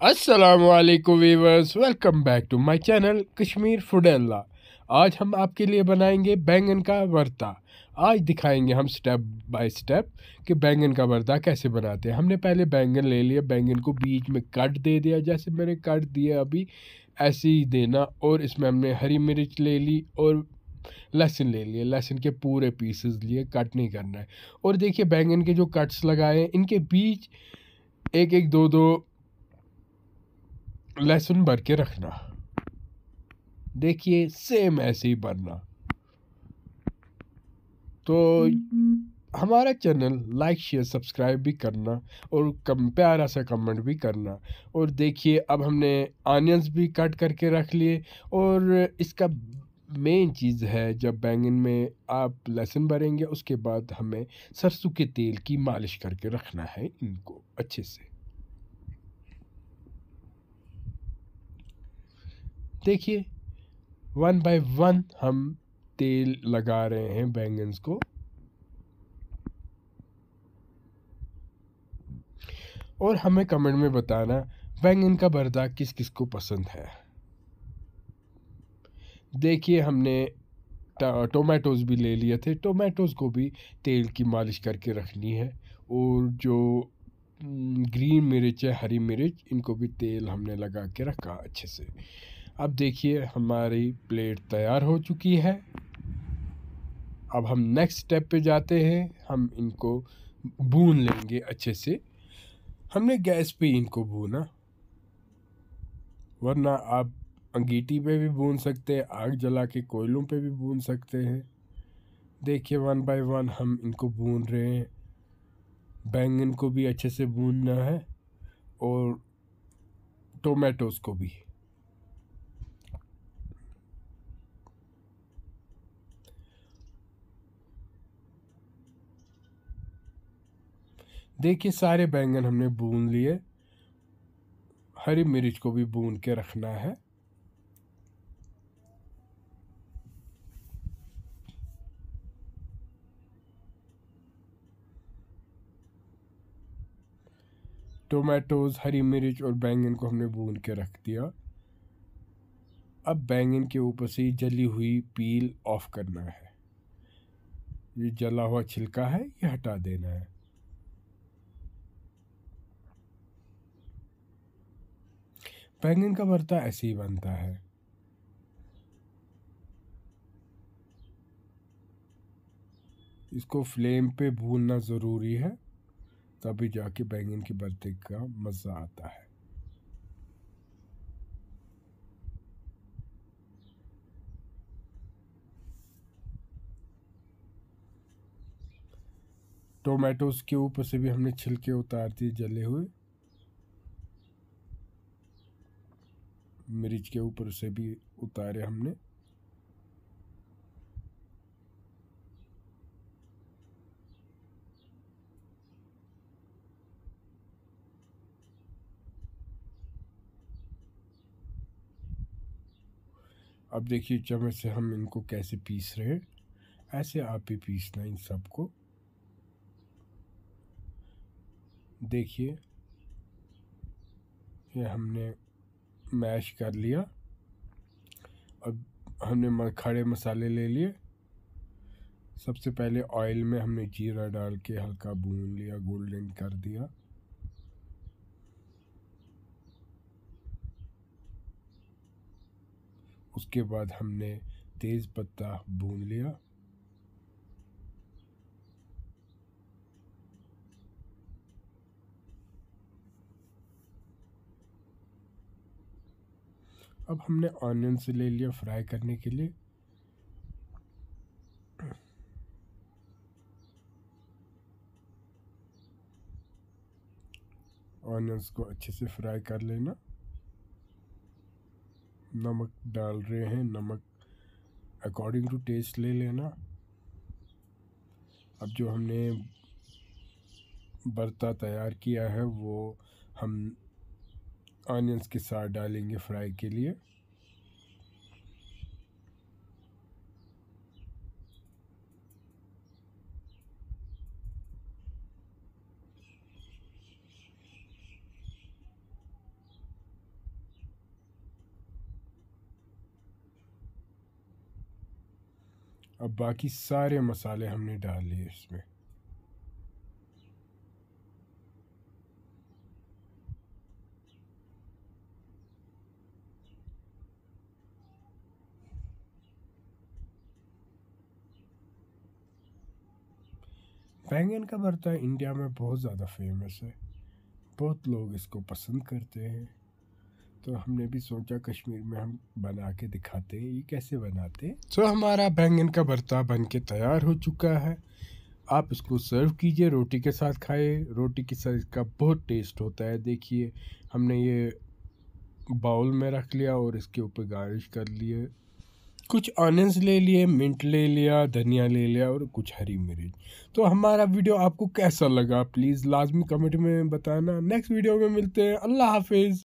अस्सलामुअलैकुम viewers, welcome back to my channel Kashmir food and law. आज हम आपके लिए बनाएंगे बैंगन का भरता। आज दिखाएंगे हम स्टेप बाय स्टेप कि बैंगन का भरता कैसे बनाते हैं। हमने पहले बैंगन ले लिया, बैंगन को बीच में कट दे दिया, जैसे मैंने कट दिया अभी ऐसे ही देना। और इसमें हमने हरी मिर्च ले ली और लहसुन ले लिए, लहसुन के पूरे पीसेस लिए, कट नहीं करना है। और देखिए बैंगन के जो कट्स लगाए हैं इनके बीच एक एक दो दो लहसुन भर के रखना। देखिए सेम ऐसे ही भरना। तो हमारा चैनल लाइक शेयर सब्सक्राइब भी करना और प्यारा सा कमेंट भी करना। और देखिए अब हमने आनियंस भी कट करके रख लिए। और इसका मेन चीज़ है, जब बैंगन में आप लहसुन भरेंगे उसके बाद हमें सरसों के तेल की मालिश करके रखना है इनको अच्छे से। देखिए वन बाय वन हम तेल लगा रहे हैं बैंगन्स को। और हमें कमेंट में बताना बैंगन का भरता किस किस को पसंद है। देखिए हमने टोमेटोज़ भी ले लिए थे, टोमेटोज़ को भी तेल की मालिश करके रखनी है। और जो ग्रीन मिर्च है, हरी मिर्च, इनको भी तेल हमने लगा के रखा अच्छे से। अब देखिए हमारी प्लेट तैयार हो चुकी है। अब हम नेक्स्ट स्टेप पे जाते हैं, हम इनको भून लेंगे अच्छे से। हमने गैस पे इनको भूना, वरना आप अंगीठी पे भी भून सकते हैं, आग जला के कोयलों पे भी भून सकते हैं। देखिए वन बाय वन हम इनको भून रहे हैं। बैंगन को भी अच्छे से भूनना है और टोमेटोज़ को भी। देखिए सारे बैंगन हमने भून लिए। हरी मिर्च को भी भून के रखना है। टोमेटोज़, हरी मिर्च और बैंगन को हमने भून के रख दिया। अब बैंगन के ऊपर से जली हुई पील ऑफ करना है। ये जला हुआ छिलका है, ये हटा देना है। बैंगन का भरता ऐसे ही बनता है। इसको फ्लेम पे भूनना ज़रूरी है, तभी जाके बैंगन के भरते का मज़ा आता है। टोमेटोज़ के ऊपर से भी हमने छिलके उतार दिए जले हुए। मिर्च के ऊपर से भी उतारे हमने। अब देखिए चम्मच से हम इनको कैसे पीस रहे हैं, ऐसे आप भी पीसना इन सबको। देखिए ये हमने मैश कर लिया। अब हमने खड़े मसाले ले लिए। सबसे पहले ऑयल में हमने जीरा डाल के हल्का भून लिया, गोल्डन कर दिया। उसके बाद हमने तेज़ पत्ता भून लिया। अब हमने ऑनियंस ले लिया फ्राई करने के लिए। ऑनियंस को अच्छे से फ्राई कर लेना। नमक डाल रहे हैं, नमक अकॉर्डिंग टू टेस्ट ले लेना। अब जो हमने भरता तैयार किया है वो हम ऑनियंस के साथ डालेंगे फ्राई के लिए। अब बाकी सारे मसाले हमने डाल लिए इसमें। बैंगन का भरता इंडिया में बहुत ज़्यादा फेमस है, बहुत लोग इसको पसंद करते हैं। तो हमने भी सोचा कश्मीर में हम बना के दिखाते हैं ये कैसे बनाते हैं। तो हमारा बैंगन का भरता बन के तैयार हो चुका है। आप इसको सर्व कीजिए, रोटी के साथ खाए। रोटी के साथ इसका बहुत टेस्ट होता है। देखिए हमने ये बाउल में रख लिया और इसके ऊपर गार्निश कर लिए। कुछ ऑनियंस ले लिए, मिंट ले लिया, धनिया ले लिया और कुछ हरी मिर्च। तो हमारा वीडियो आपको कैसा लगा प्लीज़ लाजमी कमेंट में बताना। नेक्स्ट वीडियो में मिलते हैं। अल्लाह हाफिज़।